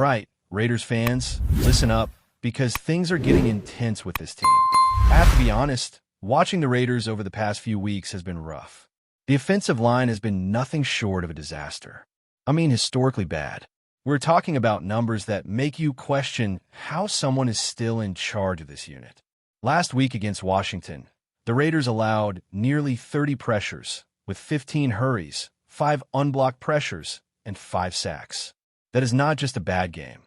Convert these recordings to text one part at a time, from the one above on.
right, Raiders fans, listen up, because things are getting intense with this team. I have to be honest, watching the Raiders over the past few weeks has been rough. The offensive line has been nothing short of a disaster. I mean, historically bad. We're talking about numbers that make you question how someone is still in charge of this unit. Last week against Washington, the Raiders allowed nearly 30 pressures, with 15 hurries, 5 unblocked pressures, and 5 sacks. That is not just a bad game.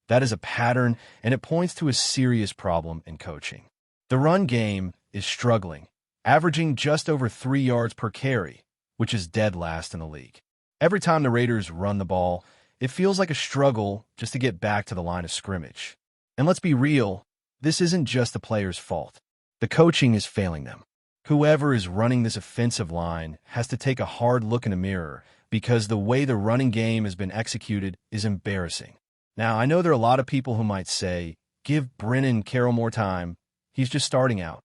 That is a pattern, and it points to a serious problem in coaching. The run game is struggling, averaging just over 3 yards per carry, which is dead last in the league. Every time the Raiders run the ball, it feels like a struggle just to get back to the line of scrimmage. And let's be real, this isn't just the players' fault. The coaching is failing them. Whoever is running this offensive line has to take a hard look in the mirror because the way the running game has been executed is embarrassing. Now, I know there are a lot of people who might say, give Brennan Carroll more time. He's just starting out.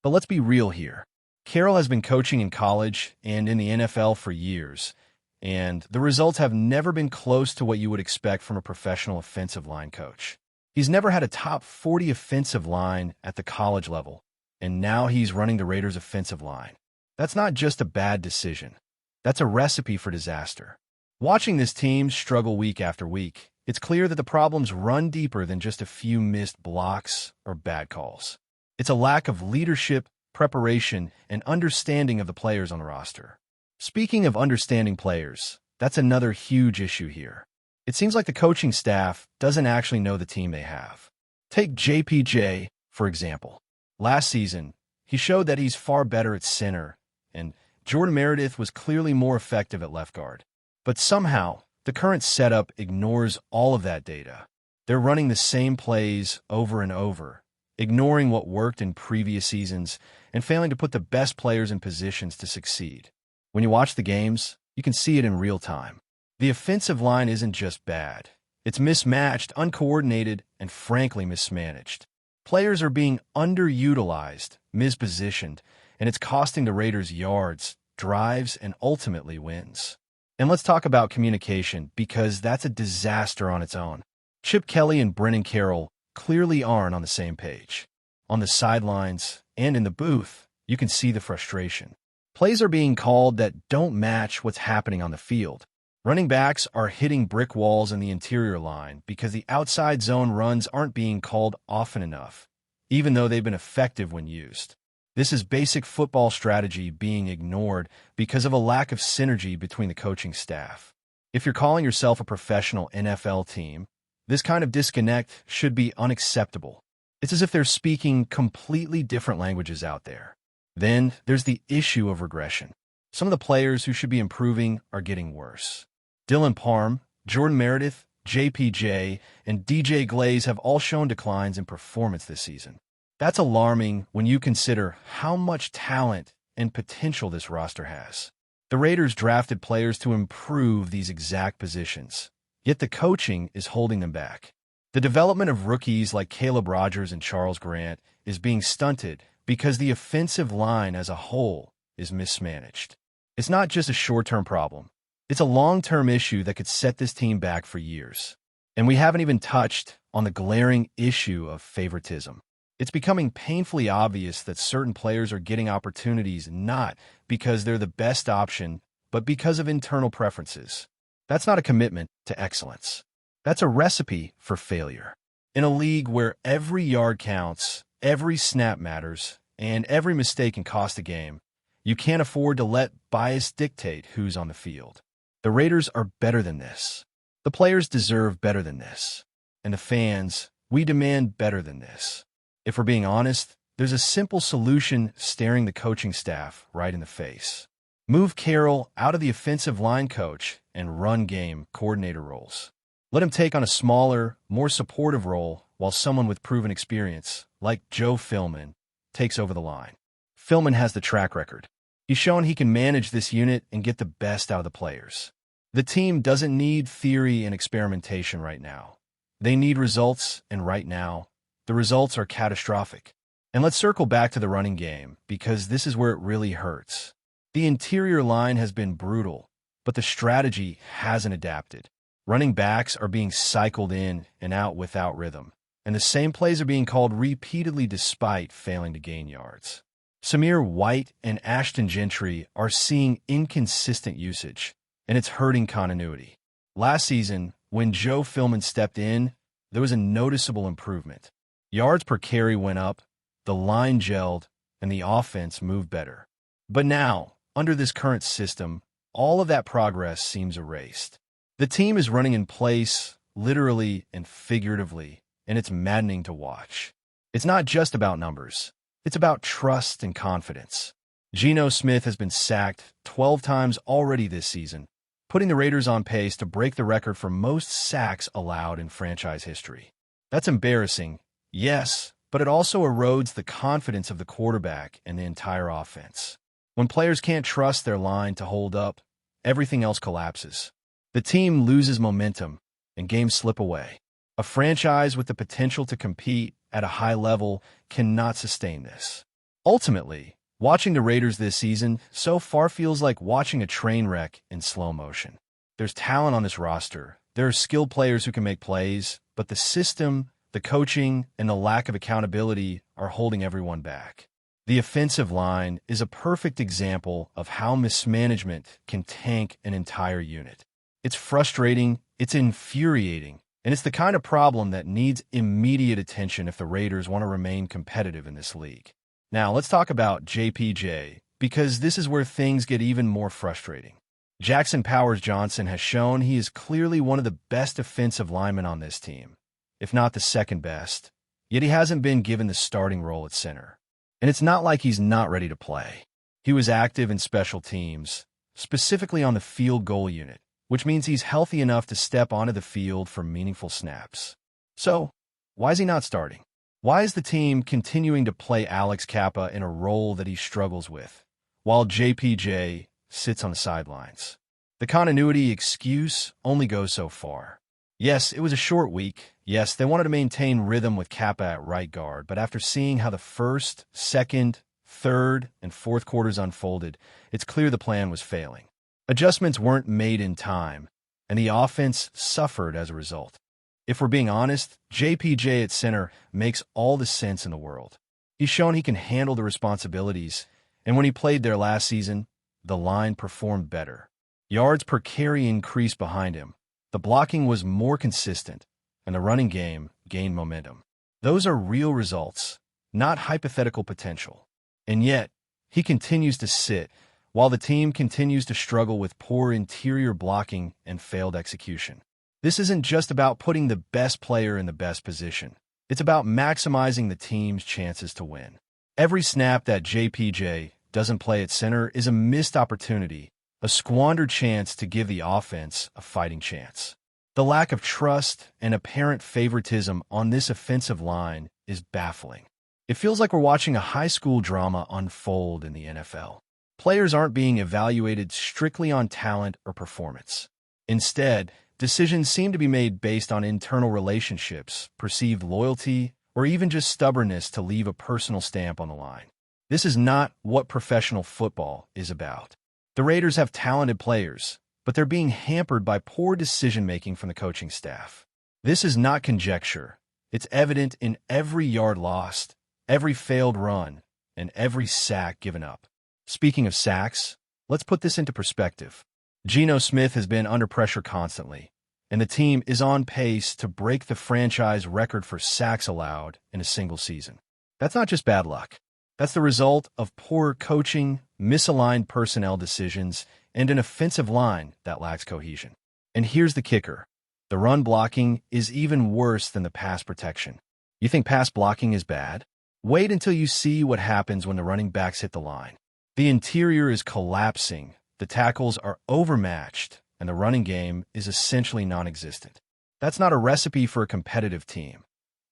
But let's be real here. Carroll has been coaching in college and in the NFL for years, and the results have never been close to what you would expect from a professional offensive line coach. He's never had a top 40 offensive line at the college level, and now he's running the Raiders' offensive line. That's not just a bad decision. That's a recipe for disaster. Watching this team struggle week after week, it's clear that the problems run deeper than just a few missed blocks or bad calls. It's a lack of leadership, preparation, and understanding of the players on the roster. Speaking of understanding players, that's another huge issue here. It seems like the coaching staff doesn't actually know the team they have. Take JPJ, for example. Last season, he showed that he's far better at center, and Jordan Meredith was clearly more effective at left guard. But somehow, the current setup ignores all of that data. They're running the same plays over and over, ignoring what worked in previous seasons and failing to put the best players in positions to succeed. When you watch the games, you can see it in real time. The offensive line isn't just bad. It's mismatched, uncoordinated, and frankly mismanaged. Players are being underutilized, mispositioned, and it's costing the Raiders yards, drives, and ultimately wins. And let's talk about communication, because that's a disaster on its own. Chip Kelly and Brennan Carroll clearly aren't on the same page. On the sidelines and in the booth, you can see the frustration. Plays are being called that don't match what's happening on the field. Running backs are hitting brick walls in the interior line because the outside zone runs aren't being called often enough, even though they've been effective when used. This is basic football strategy being ignored because of a lack of synergy between the coaching staff. If you're calling yourself a professional NFL team, this kind of disconnect should be unacceptable. It's as if they're speaking completely different languages out there. Then there's the issue of regression. Some of the players who should be improving are getting worse. Dylan Parham, Jordan Meredith, JPJ, and DJ Glaze have all shown declines in performance this season. That's alarming when you consider how much talent and potential this roster has. The Raiders drafted players to improve these exact positions, yet the coaching is holding them back. The development of rookies like Caleb Rogers and Charles Grant is being stunted because the offensive line as a whole is mismanaged. It's not just a short-term problem. It's a long-term issue that could set this team back for years. And we haven't even touched on the glaring issue of favoritism. It's becoming painfully obvious that certain players are getting opportunities not because they're the best option, but because of internal preferences. That's not a commitment to excellence. That's a recipe for failure. In a league where every yard counts, every snap matters, and every mistake can cost a game, you can't afford to let bias dictate who's on the field. The Raiders are better than this. The players deserve better than this. And the fans, we demand better than this. If we're being honest, there's a simple solution staring the coaching staff right in the face. Move Carroll out of the offensive line coach and run game coordinator roles. Let him take on a smaller, more supportive role while someone with proven experience, like Joe Philman, takes over the line. Philman has the track record. He's shown he can manage this unit and get the best out of the players. The team doesn't need theory and experimentation right now. They need results, and right now, the results are catastrophic. And let's circle back to the running game, because this is where it really hurts. The interior line has been brutal, but the strategy hasn't adapted. Running backs are being cycled in and out without rhythm, and the same plays are being called repeatedly despite failing to gain yards. Samir White and Ashton Gentry are seeing inconsistent usage, and it's hurting continuity. Last season, when Joe Philman stepped in, there was a noticeable improvement. Yards per carry went up, the line gelled, and the offense moved better. But now, under this current system, all of that progress seems erased. The team is running in place, literally and figuratively, and it's maddening to watch. It's not just about numbers. It's about trust and confidence. Geno Smith has been sacked 12 times already this season, putting the Raiders on pace to break the record for most sacks allowed in franchise history. That's embarrassing, yes, but it also erodes the confidence of the quarterback and the entire offense. When players can't trust their line to hold up, everything else collapses. The team loses momentum, and games slip away. A franchise with the potential to compete at a high level cannot sustain this. Ultimately, watching the Raiders this season so far feels like watching a train wreck in slow motion. There's talent on this roster. There are skilled players who can make plays, but the system, the coaching, and the lack of accountability are holding everyone back. The offensive line is a perfect example of how mismanagement can tank an entire unit. It's frustrating, it's infuriating, and it's the kind of problem that needs immediate attention if the Raiders want to remain competitive in this league. Now, let's talk about JPJ, because this is where things get even more frustrating. Jackson Powers-Johnson has shown he is clearly one of the best defensive linemen on this team, if not the second best, yet he hasn't been given the starting role at center. And it's not like he's not ready to play. He was active in special teams, specifically on the field goal unit, which means he's healthy enough to step onto the field for meaningful snaps. So, why is he not starting? Why is the team continuing to play Alex Kappa in a role that he struggles with, while JPJ sits on the sidelines? The continuity excuse only goes so far. Yes, it was a short week. Yes, they wanted to maintain rhythm with Kappa at right guard, but after seeing how the first, second, third, and fourth quarters unfolded, it's clear the plan was failing. Adjustments weren't made in time, and the offense suffered as a result. If we're being honest, JPJ at center makes all the sense in the world. He's shown he can handle the responsibilities, and when he played there last season, the line performed better. Yards per carry increased behind him, the blocking was more consistent, and the running game gained momentum. Those are real results, not hypothetical potential. And yet, he continues to sit, while the team continues to struggle with poor interior blocking and failed execution. This isn't just about putting the best player in the best position. It's about maximizing the team's chances to win. Every snap that JPJ doesn't play at center is a missed opportunity, a squandered chance to give the offense a fighting chance. The lack of trust and apparent favoritism on this offensive line is baffling. It feels like we're watching a high school drama unfold in the NFL. Players aren't being evaluated strictly on talent or performance. Instead, decisions seem to be made based on internal relationships, perceived loyalty, or even just stubbornness to leave a personal stamp on the line. This is not what professional football is about. The Raiders have talented players, but they're being hampered by poor decision-making from the coaching staff. This is not conjecture. It's evident in every yard lost, every failed run, and every sack given up. Speaking of sacks, let's put this into perspective. Geno Smith has been under pressure constantly, and the team is on pace to break the franchise record for sacks allowed in a single season. That's not just bad luck. That's the result of poor coaching, misaligned personnel decisions, and an offensive line that lacks cohesion. And here's the kicker. The run blocking is even worse than the pass protection. You think pass blocking is bad? Wait until you see what happens when the running backs hit the line. The interior is collapsing, the tackles are overmatched, and the running game is essentially non-existent. That's not a recipe for a competitive team.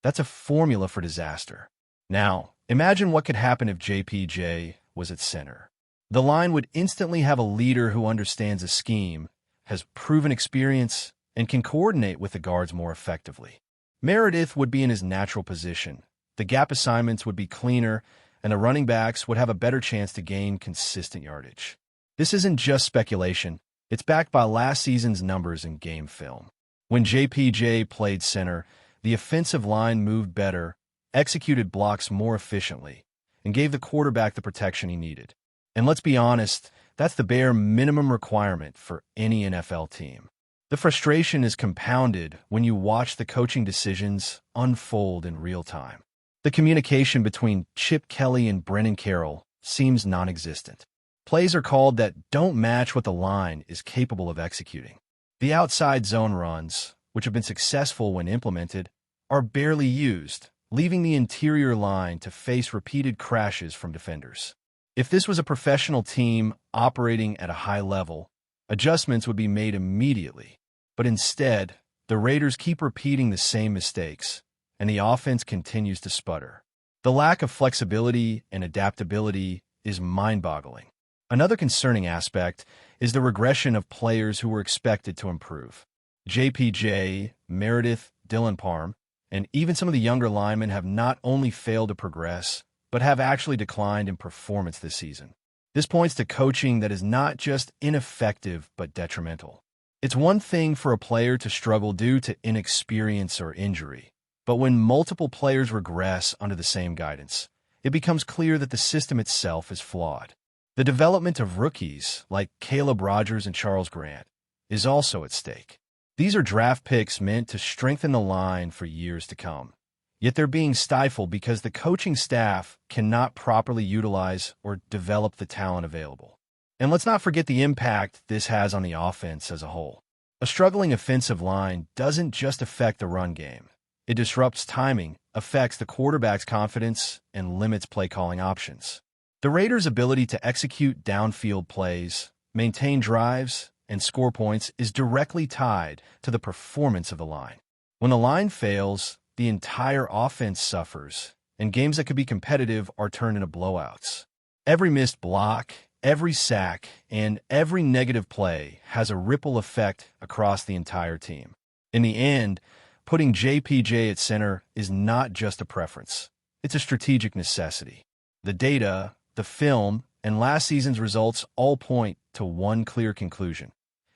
That's a formula for disaster. Now, imagine what could happen if JPJ was at center. The line would instantly have a leader who understands a scheme, has proven experience, and can coordinate with the guards more effectively. Meredith would be in his natural position. The gap assignments would be cleaner, and the running backs would have a better chance to gain consistent yardage. This isn't just speculation. It's backed by last season's numbers and game film. When JPJ played center, the offensive line moved better, executed blocks more efficiently, and gave the quarterback the protection he needed. And let's be honest, that's the bare minimum requirement for any NFL team. The frustration is compounded when you watch the coaching decisions unfold in real time. The communication between Chip Kelly and Brennan Carroll seems non-existent. Plays are called that don't match what the line is capable of executing. The outside zone runs, which have been successful when implemented, are barely used, leaving the interior line to face repeated crashes from defenders. If this was a professional team operating at a high level, adjustments would be made immediately. But instead, the Raiders keep repeating the same mistakes, and the offense continues to sputter. The lack of flexibility and adaptability is mind-boggling. Another concerning aspect is the regression of players who were expected to improve. JPJ, Meredith, Dylan Parham, and even some of the younger linemen have not only failed to progress, but have actually declined in performance this season. This points to coaching that is not just ineffective but detrimental. It's one thing for a player to struggle due to inexperience or injury, but when multiple players regress under the same guidance, it becomes clear that the system itself is flawed. The development of rookies like Caleb Rogers and Charles Grant is also at stake. These are draft picks meant to strengthen the line for years to come. Yet they're being stifled because the coaching staff cannot properly utilize or develop the talent available. And let's not forget the impact this has on the offense as a whole. A struggling offensive line doesn't just affect the run game. It disrupts timing, affects the quarterback's confidence, and limits play-calling options. The Raiders' ability to execute downfield plays, maintain drives, and score points is directly tied to the performance of the line. When the line fails, the entire offense suffers, and games that could be competitive are turned into blowouts. Every missed block, every sack, and every negative play has a ripple effect across the entire team. In the end, putting JPJ at center is not just a preference. It's a strategic necessity. The data, the film, and last season's results all point to one clear conclusion.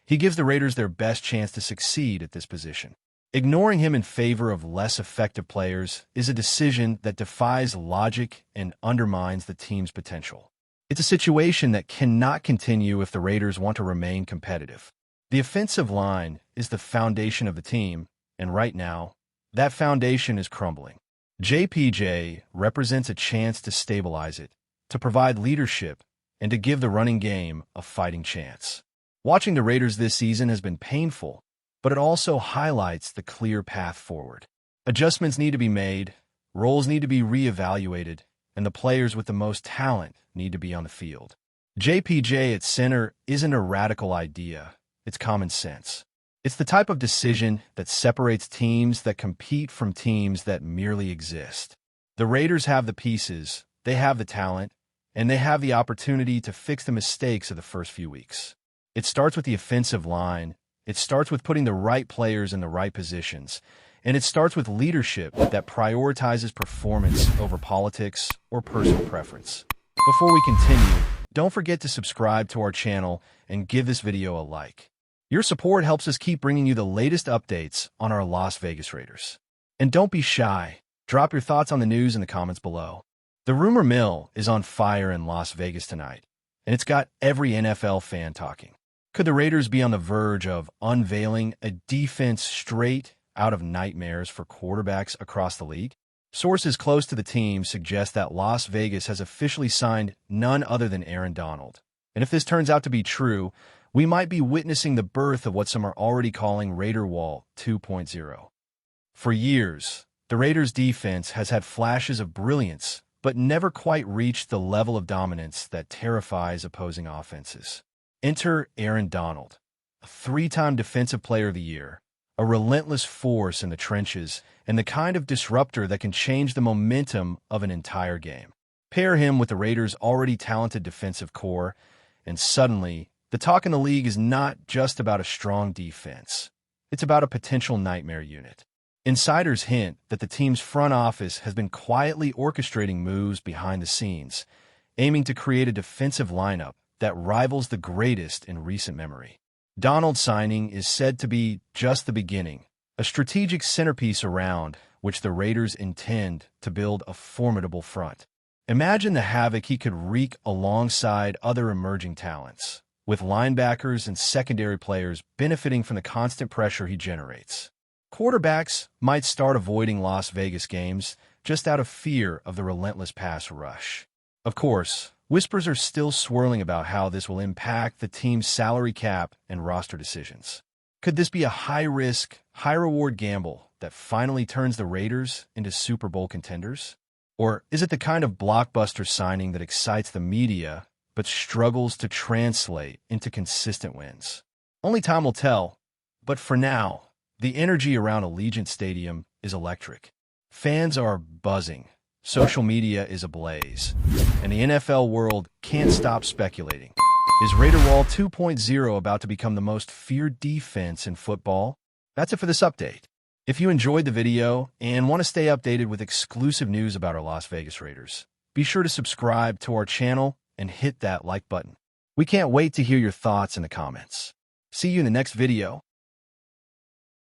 He gives the Raiders their best chance to succeed at this position. Ignoring him in favor of less effective players is a decision that defies logic and undermines the team's potential. It's a situation that cannot continue if the Raiders want to remain competitive. The offensive line is the foundation of the team, and right now, that foundation is crumbling. JPJ represents a chance to stabilize it, to provide leadership, and to give the running game a fighting chance. Watching the Raiders this season has been painful, but it also highlights the clear path forward. Adjustments need to be made, roles need to be reevaluated, and the players with the most talent need to be on the field. JPJ at center isn't a radical idea, it's common sense. It's the type of decision that separates teams that compete from teams that merely exist. The Raiders have the pieces, they have the talent, and they have the opportunity to fix the mistakes of the first few weeks. It starts with the offensive line, it starts with putting the right players in the right positions, and it starts with leadership that prioritizes performance over politics or personal preference. Before we continue, don't forget to subscribe to our channel and give this video a like. Your support helps us keep bringing you the latest updates on our Las Vegas Raiders. And don't be shy. Drop your thoughts on the news in the comments below. The rumor mill is on fire in Las Vegas tonight, and it's got every NFL fan talking. Could the Raiders be on the verge of unveiling a defense straight out of nightmares for quarterbacks across the league? Sources close to the team suggest that Las Vegas has officially signed none other than Aaron Donald. And if this turns out to be true, we might be witnessing the birth of what some are already calling Raider Wall 2.0. For years, the Raiders' defense has had flashes of brilliance, but never quite reached the level of dominance that terrifies opposing offenses. Enter Aaron Donald, a three-time Defensive Player of the Year, a relentless force in the trenches, and the kind of disruptor that can change the momentum of an entire game. Pair him with the Raiders' already talented defensive core, and suddenly, the talk in the league is not just about a strong defense. It's about a potential nightmare unit. Insiders hint that the team's front office has been quietly orchestrating moves behind the scenes, aiming to create a defensive lineup that rivals the greatest in recent memory. Donald's signing is said to be just the beginning, a strategic centerpiece around which the Raiders intend to build a formidable front. Imagine the havoc he could wreak alongside other emerging talents, with linebackers and secondary players benefiting from the constant pressure he generates. Quarterbacks might start avoiding Las Vegas games just out of fear of the relentless pass rush. Of course, whispers are still swirling about how this will impact the team's salary cap and roster decisions. Could this be a high-risk, high-reward gamble that finally turns the Raiders into Super Bowl contenders? Or is it the kind of blockbuster signing that excites the media but struggles to translate into consistent wins? Only time will tell, but for now, the energy around Allegiant Stadium is electric. Fans are buzzing, social media is ablaze, and the NFL world can't stop speculating. Is Raider Wall 2.0 about to become the most feared defense in football? That's it for this update. If you enjoyed the video and want to stay updated with exclusive news about our Las Vegas Raiders, be sure to subscribe to our channel and hit that like button. We can't wait to hear your thoughts in the comments. See you in the next video.